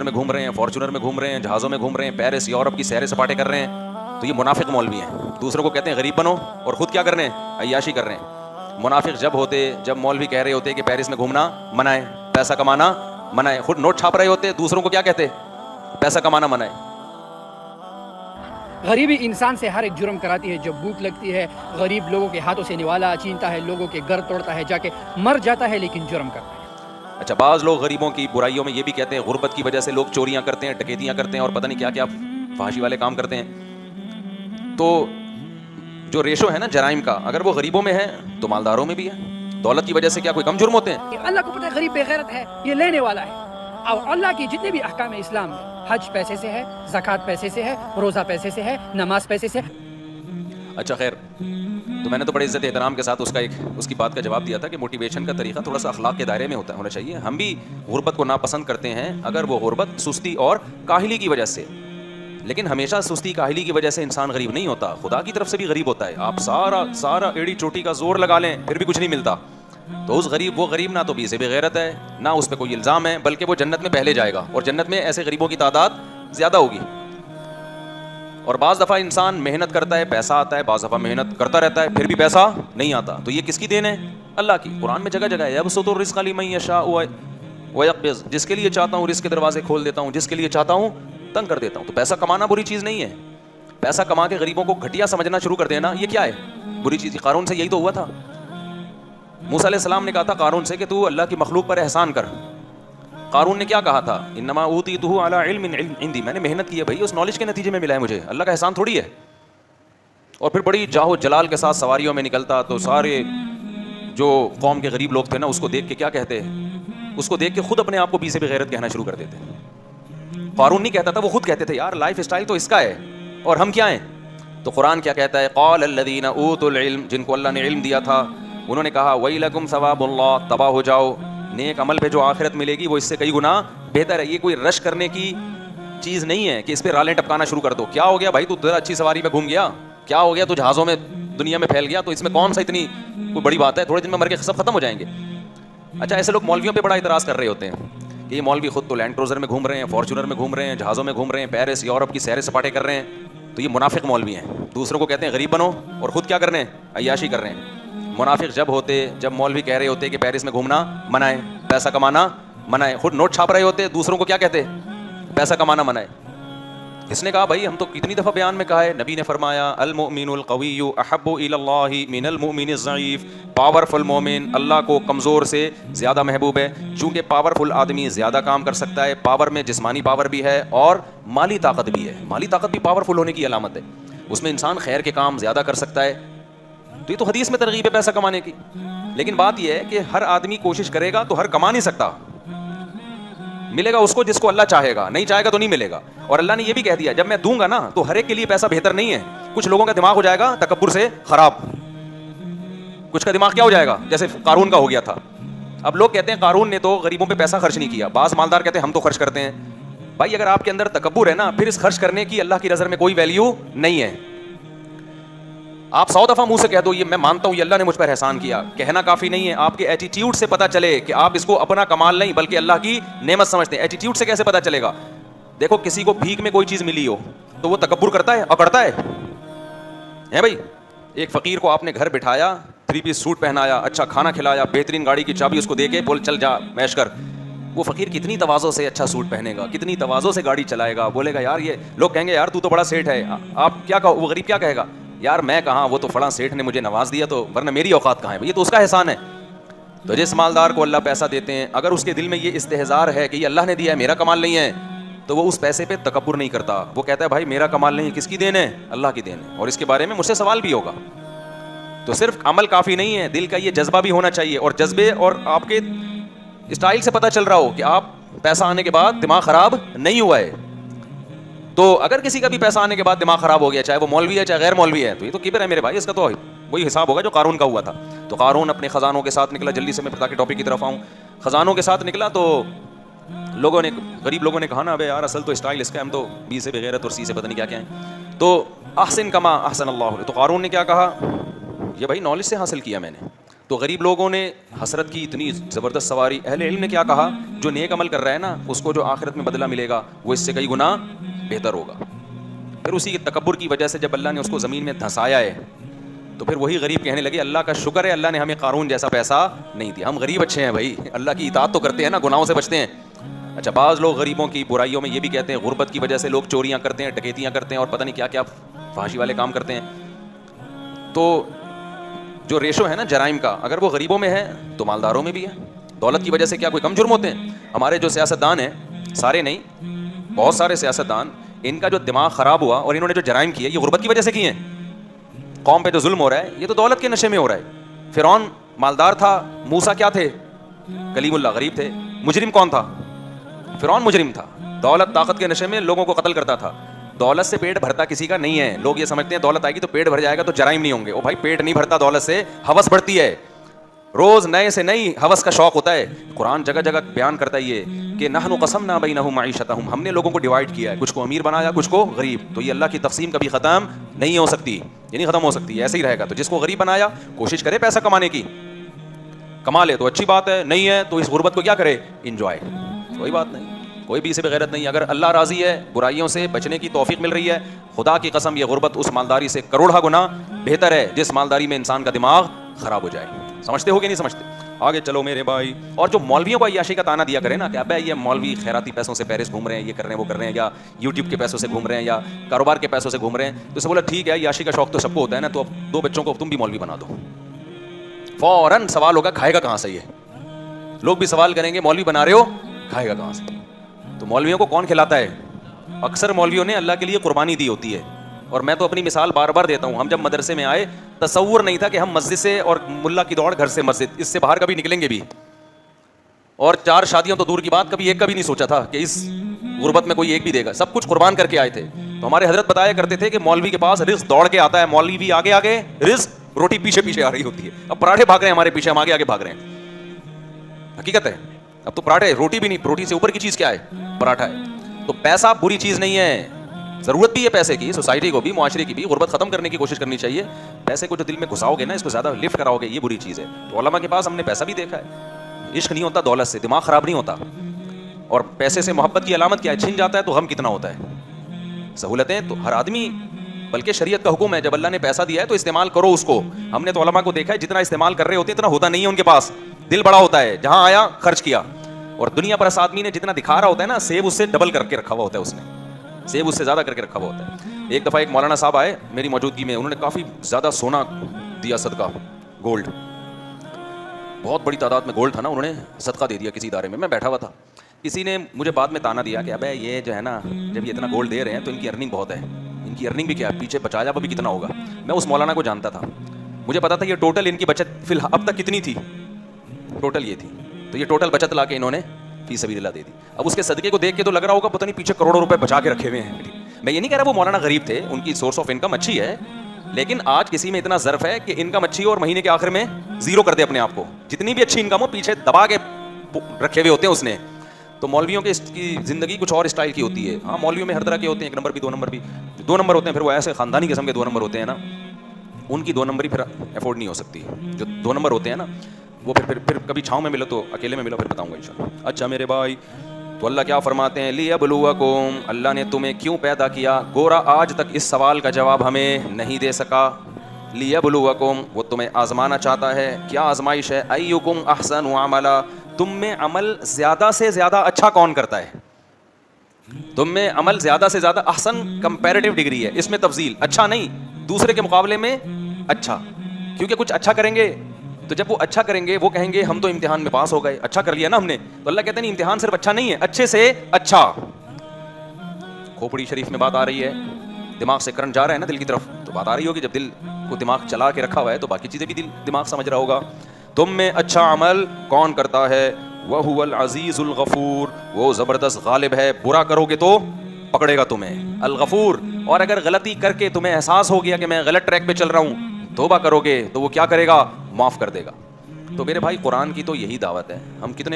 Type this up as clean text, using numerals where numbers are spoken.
میں گھوم رہے ہیں، فارچونر میں گھوم رہے ہیں، جہازوں میں گھوم رہے ہیں، پیرس یورپ کی سیر سپاٹے کر رہے ہیں، تو یہ منافق مولوی ہیں. دوسروں کو کہتے ہیں غریب بنو اور خود کیا کر رہے ہیں؟ عیاشی کر رہے ہیں. منافق جب مولوی کہہ رہے ہوتے کہ پیرس میں گھومنا منع ہے، پیسہ کمانا منع ہے، خود نوٹ چھاپ رہے ہوتے، دوسروں کو کیا کہتے؟ پیسہ کمانا منع ہے. غریبی انسان سے ہر ایک جرم کراتی ہے. جب بھوک لگتی ہے غریب لوگوں کے ہاتھوں سے نوالا چھینتا ہے، لوگوں کے گھر توڑتا ہے، جا کے مر جاتا ہے لیکن جرم کرتا ہے. اچھا، بعض لوگ غریبوں کی برائیوں میں یہ بھی کہتے ہیں غربت کی وجہ سے لوگ چوریاں کرتے ہیں، ڈکیتیاں کرتے ہیں اور پتہ نہیں کیا کیا فحاشی والے کام کرتے ہیں. تو جو ریشو ہے نا جرائم کا، اگر وہ غریبوں میں ہے تو مالداروں میں بھی ہے. دولت کی وجہ سے کیا کوئی کم جرم ہوتے ہیں؟ اللہ کو پتہ ہے غریب بے غیرت ہے، یہ لینے والا ہے. اور اللہ کی جتنے بھی احکام اسلام میں، حج پیسے سے ہے، زکوٰۃ پیسے سے ہے، روزہ پیسے سے ہے، نماز پیسے سے ہے. اچھا خیر، تو میں نے تو بڑے عزت احترام کے ساتھ اس کی بات کا جواب دیا تھا کہ موٹیویشن کا طریقہ تھوڑا سا اخلاق کے دائرے میں ہونا چاہیے. ہم بھی غربت کو ناپسند کرتے ہیں اگر وہ غربت سستی اور کاہلی کی وجہ سے، لیکن ہمیشہ سستی کاہلی کی وجہ سے انسان غریب نہیں ہوتا، خدا کی طرف سے بھی غریب ہوتا ہے. آپ سارا ایڑی چوٹی کا زور لگا لیں پھر بھی کچھ نہیں ملتا، تو وہ غریب نہ تو بھی سے بغیرت ہے، نہ اس پہ کوئی الزام ہے، بلکہ وہ جنت میں پہلے جائے گا اور جنت میں ایسے غریبوں کی تعداد زیادہ ہوگی. اور بعض دفعہ انسان محنت کرتا ہے، پیسہ آتا ہے، بعض دفعہ محنت کرتا رہتا ہے پھر بھی پیسہ نہیں آتا، تو یہ کس کی دین ہے؟ اللہ کی. قرآن میں جگہ جگہ ہے یبسط الرزق لمن یشاء ویقبض، جس کے لیے چاہتا ہوں رزق کے دروازے کھول دیتا ہوں، جس کے لیے چاہتا ہوں تنگ کر دیتا ہوں. تو پیسہ کمانا بری چیز نہیں ہے. پیسہ کما کے غریبوں کو گھٹیا سمجھنا شروع کر دینا، یہ کیا ہے؟ بری چیز. قارون سے یہی تو ہوا تھا. موسیٰ علیہ السلام نے کہا تھا قارون سے کہ تو اللہ کی مخلوق پر احسان کر. قارون نے کیا کہا تھا؟ انما اوتیتہ علی علم عندی، میں نے محنت کی ہے بھائی، اس نالج کے نتیجے میں ملا ہے مجھے، اللہ کا احسان تھوڑی ہے. اور پھر بڑی جاہ و جلال کے ساتھ سواریوں میں نکلتا تو سارے جو قوم کے غریب لوگ تھے نا اس کو دیکھ کے کیا کہتے؟ اس کو دیکھ کے خود اپنے آپ کو بی سے بغیرت کہنا شروع کر دیتے. قارون نہیں کہتا تھا، وہ خود کہتے تھے یار لائف اسٹائل تو اس کا ہے اور ہم کیا ہیں. تو قرآن کیا کہتا ہے؟ قال الذین اوتوا العلم، جن کو اللہ نے علم دیا تھا انہوں نے کہا ویلکم ثواب اللہ، تباہ ہو جاؤ، نیک عمل پہ جو آخرت ملے گی وہ اس سے کئی گنا بہتر ہے. یہ کوئی رش کرنے کی چیز نہیں ہے کہ اس پہ رالیں ٹپکانا شروع کر دو. کیا ہو گیا بھائی، تو ذرا اچھی سواری میں گھوم گیا، کیا ہو گیا تو جہازوں میں دنیا میں پھیل گیا، تو اس میں کون سا اتنی کوئی بڑی بات ہے، تھوڑے دن میں مر کے سب ختم ہو جائیں گے. اچھا، ایسے لوگ مولویوں پہ بڑا اعتراض کر رہے ہوتے ہیں کہ یہ مولوی خود تو لینڈ کروزر میں گھوم رہے ہیں، فارچونر میں گھوم رہے ہیں، جہازوں میں گھوم رہے ہیں، پیرس یورپ کی سیر سپاٹے کر رہے ہیں، تو یہ منافق مولوی ہیں. دوسروں کو کہتے ہیں غریب بنو اور خود کیا کر رہے ہیں؟ عیاشی کر رہے ہیں. منافق جب مولوی کہہ رہے ہوتے کہ پیرس میں گھومنا منع ہے، پیسہ کمانا منع ہے، خود نوٹ چھاپ رہے ہوتے، دوسروں کو کیا کہتے؟ پیسہ کمانا منع ہے. اس نے کہا بھائی ہم تو کتنی دفعہ بیان میں کہا ہے، نبی نے فرمایا المؤمن القوی احب الی اللہ من المؤمن الضعیف، پاورفل مومن اللہ کو کمزور سے زیادہ محبوب ہے. چونکہ پاورفل آدمی زیادہ کام کر سکتا ہے، پاور میں جسمانی پاور بھی ہے اور مالی طاقت بھی ہے. مالی طاقت بھی پاورفل ہونے کی علامت ہے، اس میں انسان خیر کے کام زیادہ کر سکتا ہے. تو یہ تو حدیث میں ترغیب ہے پیسہ کمانے کی. لیکن بات یہ ہے کہ ہر آدمی کوشش کرے گا تو ہر کما نہیں سکتا، ملے گا اس کو جس کو اللہ چاہے گا، نہیں چاہے گا تو نہیں ملے گا. اور اللہ نے یہ بھی کہہ دیا جب میں دوں گا نا تو ہر ایک کے لیے پیسہ بہتر نہیں ہے. کچھ لوگوں کا دماغ ہو جائے گا تکبر سے خراب، کچھ کا دماغ کیا ہو جائے گا جیسے قارون کا ہو گیا تھا. اب لوگ کہتے ہیں قارون نے تو غریبوں پہ پیسہ خرچ نہیں کیا، بعض مالدار کہتے ہیں ہم تو خرچ کرتے ہیں. بھائی اگر آپ کے اندر تکبر ہے نا پھر اس خرچ کرنے کی اللہ کی نظر میں کوئی ویلیو نہیں ہے. آپ 100 دفعہ منہ سے کہہ دو یہ میں مانتا ہوں یہ اللہ نے مجھ پر احسان کیا، کہنا کافی نہیں ہے. آپ کے ایٹیٹیوڈ سے پتہ چلے کہ آپ اس کو اپنا کمال نہیں بلکہ اللہ کی نعمت سمجھتے ہیں. ایٹیٹیوڈ سے کیسے پتہ چلے گا؟ دیکھو کسی کو بھیک میں کوئی چیز ملی ہو تو وہ تکبر کرتا ہے، اکڑتا ہے بھائی. ایک فقیر کو آپ نے گھر بٹھایا، 3 پیس سوٹ پہنایا، اچھا کھانا کھلایا، بہترین گاڑی کی چابی اس کو دے کے بول چل جا میش کر. وہ فقیر کتنی تواضع سے اچھا سوٹ پہنے گا، کتنی تواضع سے گاڑی چلائے گا، بولے گا یار یہ لوگ کہیں گے یار تو بڑا سیٹھ ہے. آپ کیا کہو، وہ غریب کیا کہے گا؟ یار میں کہاں، وہ تو فلاں سیٹھ نے مجھے نواز دیا تو ورنہ میری اوقات کہاں ہے، یہ تو اس کا احسان ہے. تو جس مالدار کو اللہ پیسہ دیتے ہیں اگر اس کے دل میں یہ استحضار ہے کہ یہ اللہ نے دیا ہے میرا کمال نہیں ہے تو وہ اس پیسے پہ تکبر نہیں کرتا. وہ کہتا ہے بھائی میرا کمال نہیں، کس کی دین ہے؟ اللہ کی دین ہے، اور اس کے بارے میں مجھ سے سوال بھی ہوگا. تو صرف عمل کافی نہیں ہے، دل کا یہ جذبہ بھی ہونا چاہیے. اور جذبے اور آپ کے اسٹائل سے پتہ چل رہا ہو کہ آپ پیسہ آنے کے بعد دماغ خراب نہیں ہوا ہے. تو اگر کسی کا بھی پیسہ آنے کے بعد دماغ خراب ہو گیا، چاہے وہ مولوی ہے چاہے غیر مولوی ہے، تو یہ تو کبر ہے میرے بھائی. اس کا تو وہی حساب ہوگا جو قارون کا ہوا تھا. تو قارون اپنے خزانوں کے ساتھ نکلا. جلدی سے میں تاکہ ٹاپک کی طرف آؤں. خزانوں کے ساتھ نکلا تو غریب لوگوں نے کہا نا ابے یار اصل تو اسٹائل اس کا، ہم تو بی سے بغیرت اور سی سے پتہ نہیں کیا کیا ہیں. تو احسن کما احسن اللہ. تو قارون نے کیا کہا؟ یہ بھائی نالج سے حاصل کیا میں نے، تو غریب لوگوں نے حسرت کی اتنی زبردست سواری. اہل علم نے کیا کہا, جو نیک عمل کر رہا ہے نا اس کو جو آخرت میں بدلہ ملے گا وہ اس سے کئی گنا بہتر ہوگا. پھر اسی کے تکبر کی وجہ سے جب اللہ نے اس کو زمین میں دھنسایا ہے تو پھر وہی غریب کہنے لگے اللہ کا شکر ہے اللہ نے ہمیں قارون جیسا پیسہ نہیں دیا, ہم غریب اچھے ہیں بھائی, اللہ کی اطاعت تو کرتے ہیں نا, گناہوں سے بچتے ہیں. اچھا, بعض لوگ غریبوں کی برائیوں میں یہ بھی کہتے ہیں غربت کی وجہ سے لوگ چوریاں کرتے ہیں, ڈکیتیاں کرتے ہیں اور پتہ نہیں کیا کیا فحاشی والے کام کرتے ہیں. تو جو ریشو ہے نا جرائم کا, اگر وہ غریبوں میں ہے تو مالداروں میں بھی ہے. دولت کی وجہ سے کیا کوئی کم جرم ہوتے ہیں؟ ہمارے جو سیاستدان ہیں, سارے نہیں بہت سارے سیاستدان, ان کا جو دماغ خراب ہوا اور انہوں نے جو جرائم کیے یہ غربت کی وجہ سے کیے ہیں. قوم پہ جو ظلم ہو رہا ہے یہ تو دولت کے نشے میں ہو رہا ہے. فرعون مالدار تھا, موسیٰ کیا تھے؟ کلیم اللہ, غریب تھے. مجرم کون تھا؟ فرعون مجرم تھا, دولت طاقت کے نشے میں لوگوں کو قتل کرتا تھا. دولت سے پیٹ بھرتا کسی کا نہیں ہے. لوگ یہ سمجھتے ہیں دولت آئے گی تو پیٹ بھر جائے گا تو جرائم نہیں ہوں گے. او بھائی, پیٹ نہیں بھرتا دولت سے, ہوس بڑھتی ہے, روز نئے سے نئی ہوس کا شوق ہوتا ہے. قرآن جگہ جگہ بیان کرتا ہے یہ کہ نحن قسمنا بینہم معیشتہم, ہم نے لوگوں کو ڈیوائڈ کیا ہے, کچھ کو امیر بنایا کچھ کو غریب. تو یہ اللہ کی تقسیم کبھی ختم نہیں ہو سکتی, یہ نہیں ختم ہو سکتی, ایسے ہی رہے گا. تو جس کو غریب بنایا کوشش کرے پیسہ کمانے کی, کما لے تو اچھی بات ہے, نہیں ہے تو اس غربت کو کیا کرے, انجوائے, کوئی بات نہیں, کوئی بھی اسے بغیرت نہیں. اگر اللہ راضی ہے, برائیوں سے بچنے کی توفیق مل رہی ہے, خدا کی قسم یہ غربت اس مالداری سے کروڑہ گنا بہتر ہے جس مالداری میں انسان کا دماغ خراب ہو جائے. سمجھتے ہو کہ نہیں سمجھتے؟ آگے چلو میرے بھائی. اور جو مولویوں کو عیاشی کا تانا دیا کرے نا کہ ابے یہ مولوی خیراتی پیسوں سے پیرس گھوم رہے ہیں, یہ کر رہے ہیں وہ کر رہے ہیں, یا یوٹیوب کے پیسوں سے گھوم رہے ہیں, یا کاروبار کے پیسوں سے گھوم رہے ہیں, تو اسے بولا ٹھیک ہے عیاشی کا شوق تو سب کو ہوتا ہے نا, تو اب 2 بچوں کو تم بھی مولوی بنا دو. فوراً سوال ہوگا کھائے گا کہاں سے یہ, لوگ بھی سوال کریں گے مولوی بنا رہے ہو کھائے گا کہاں سے. تو مولویوں کو کون کھلاتا ہے؟ اکثر مولویوں نے اللہ کے لیے قربانی دی ہوتی ہے. اور میں تو اپنی مثال بار بار دیتا ہوں, ہم جب مدرسے میں آئے تصور نہیں تھا کہ ہم مسجد سے, اور ملا کی دوڑ گھر سے مسجد, اس سے باہر کبھی نکلیں گے بھی, اور 4 شادیاں تو دور کی بات, کبھی ایک کا بھی نہیں سوچا تھا کہ اس غربت میں کوئی ایک بھی دے گا. سب کچھ قربان کر کے آئے تھے. تو ہمارے حضرت بتایا کرتے تھے کہ مولوی کے پاس رزق دوڑ کے آتا ہے, مولوی بھی آگے آگے, رزق روٹی پیچھے پیچھے آ رہی ہوتی ہے. اب پراٹھے بھاگ رہے ہیں ہمارے پیچھے, ہم آگے آگے بھاگ رہے ہیں. حقیقت ہے, اب تو پراٹھے, روٹی بھی نہیں, روٹی سے اوپر کی چیز کیا ہے, پراٹھا ہے. تو پیسہ بری چیز نہیں ہے, ضرورت بھی ہے پیسے کی, سوسائٹی کو بھی, معاشرے کی بھی. غربت ختم کرنے کی کوشش کرنی چاہیے. پیسے کو جو دل میں گھساؤ گے نا, اس کو زیادہ لفٹ کراؤ گے, یہ بری چیز ہے. تو علماء کے پاس ہم نے پیسہ بھی دیکھا ہے. عشق نہیں ہوتا دولت سے, دماغ خراب نہیں ہوتا. اور پیسے سے محبت کی علامت کیا ہے, چھن جاتا ہے تو غم کتنا ہوتا ہے. سہولتیں تو ہر آدمی, بلکہ شریعت کا حکم ہے جب اللہ نے پیسہ دیا ہے تو استعمال کرو اس کو. ہم نے تو علماء کو دیکھا ہے جتنا استعمال کر رہے ہوتے ہیں اتنا ہوتا نہیں ہے ان کے پاس, دل بڑا ہوتا ہے, جہاں آیا خرچ کیا. اور دنیا پر اس آدمی نے جتنا دکھا رہا ہوتا ہے نا, سیب اس سے ڈبل کر کے رکھا ہوا ہوتا ہے, اس نے سیب اس سے زیادہ کر کے رکھا ہوا ہوتا ہے. ایک دفعہ ایک مولانا صاحب آئے میری موجودگی میں, انہوں نے کافی زیادہ سونا دیا صدقہ, گولڈ, بہت بڑی تعداد میں گولڈ تھا نا, انہوں نے صدقہ دے دیا کسی ادارے میں. میں بیٹھا ہوا تھا, کسی نے مجھے بعد میں تانا دیا کہ ابے یہ جو ہے نا, جب یہ اتنا گولڈ دے رہے ہیں تو ان کی ارننگ بہت ہے. ان کی ارننگ بھی کیا ہے, پیچھے بچایا بھی کتنا ہوگا. میں اس مولانا کو جانتا تھا, مجھے پتا تھا یہ ٹوٹل ان کی بچت فی الحال اب تک کتنی تھی, ٹوٹل یہ تھی. تو یہ ٹوٹل بچت لا کے انہوں نے فی سبیل اللہ دے دی. اب اس کے صدقے کو دیکھ کے تو لگ رہا ہوگا پتہ نہیں پیچھے کروڑوں روپے بچا کے رکھے ہوئے ہیں. میں یہ نہیں کہہ رہا وہ مولانا غریب تھے, ان کی سورس آف انکم اچھی ہے, لیکن آج کسی میں اتنا ظرف ہے کہ انکم اچھی ہو اور مہینے کے آخر میں زیرو کر دے اپنے آپ کو. جتنی بھی اچھی انکم ہو پیچھے دبا کے رکھے ہوئے ہوتے ہیں اس نے. تو مولویوں کی زندگی کچھ اور اسٹائل کی ہوتی ہے. ہاں مولویوں میں ہر طرح کے ہوتے ہیں, 1 نمبر بھی 2 نمبر بھی. 2 نمبر ہوتے ہیں پھر وہ ایسے خاندانی قسم کے 2 نمبر ہوتے ہیں نا, ان کی 2 نمبری پھر افورڈ نہیں ہو سکتی. جو 2 نمبر ہوتے ہیں نا وہ پھر کبھی چھاؤں میں ملو تو اکیلے میں ملو, پھر بتاؤں گا انشاءاللہ. اچھا میرے بھائی, تو اللہ کیا فرماتے ہیں, لیبلوکم, اللہ نے تمہیں کیوں پیدا کیا. گورا آج تک اس سوال کا جواب ہمیں نہیں دے سکا. لیبلوکم, وہ تمہیں آزمانا چاہتا ہے. کیا آزمائش ہے؟ ایکم احسن عملا, تم میں عمل زیادہ سے زیادہ اچھا کون کرتا ہے. تم میں عمل زیادہ سے زیادہ, احسن کمپیریٹیو ڈگری ہے, اس میں تفضیل, اچھا نہیں, دوسرے کے مقابلے میں اچھا. کیونکہ کچھ اچھا کریں گے تو جب وہ اچھا کریں گے وہ کہیں گے ہم تو امتحان میں پاس ہو گئے, اچھا کر لیا نا ہم نے. تو اللہ کہتے ہیں امتحان صرف اچھا نہیں ہے, اچھے سے اچھا. کھوپڑی شریف میں بات آ رہی ہے, دماغ سے کرنٹ جا رہا ہے نا دل کی طرف, تو بات آ رہی ہوگی جب دل کو دماغ چلا کے رکھا ہوا ہے تو باقی چیزیں بھی دل دماغ سمجھ رہا ہوگا. تم میں اچھا عمل کون کرتا ہے؟ وَهُوَ الْعَزِيزُ الْغَفُورُ, وہ زبردست غالب ہے, برا کرو گے تو پکڑے گا تمہیں. الغفور, اور اگر غلطی کر کے تمہیں احساس ہو گیا کہ میں غلط ٹریک پہ چل رہا ہوں, توبہ کرو گے تو وہ کیا کرے گا, معاف کر دے گا. تو میرے بھائی قرآن کی تو یہی دعوت ہے. ہم کتنے